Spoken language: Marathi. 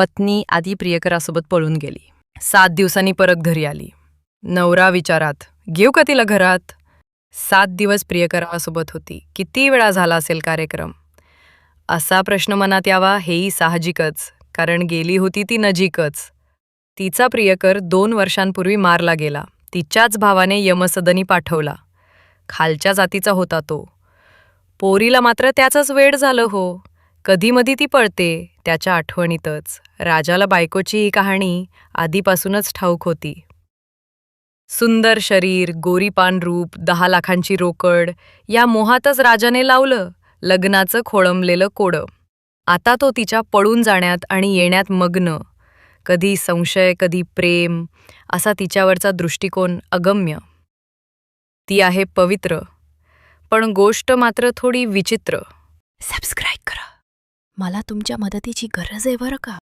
पत्नी आधी प्रियकरासोबत पळून गेली. 7 दिवसांनी परत घरी आली. नवरा विचारात, घेऊ का तिला घरात? 7 दिवस प्रियकरासोबत होती. किती वेळा झाला असेल कार्यक्रम? असा प्रश्न मनात यावा हेही साहजिकच, कारण गेली होती ती नजीकच. तिचा प्रियकर 2 वर्षांपूर्वी मारला गेला. तिच्याच भावाने यमसदनी पाठवला. खालच्या जातीचा होता तो. पोरीला मात्र त्याचंच वेड झालं हो. कधीमधी ती पळते, त्याच्या आठवणीतच. राजाला बायकोची ही कहाणी आधीपासूनच ठाऊक होती. सुंदर शरीर, गोरीपान रूप, 10 लाखांची रोकड, या मोहातच राजाने लावलं लग्नाचं खोळंबलेलं कोडं. आता तो तिच्या पळून जाण्यात आणि येण्यात मग्न. कधी संशय, कधी प्रेम, असा तिच्यावरचा दृष्टिकोन अगम्य. ती आहे पवित्र, पण गोष्ट मात्र थोडी विचित्र. सबस्क्राईब करा. मला तुमच्या मदतीची गरज आहे बरं का.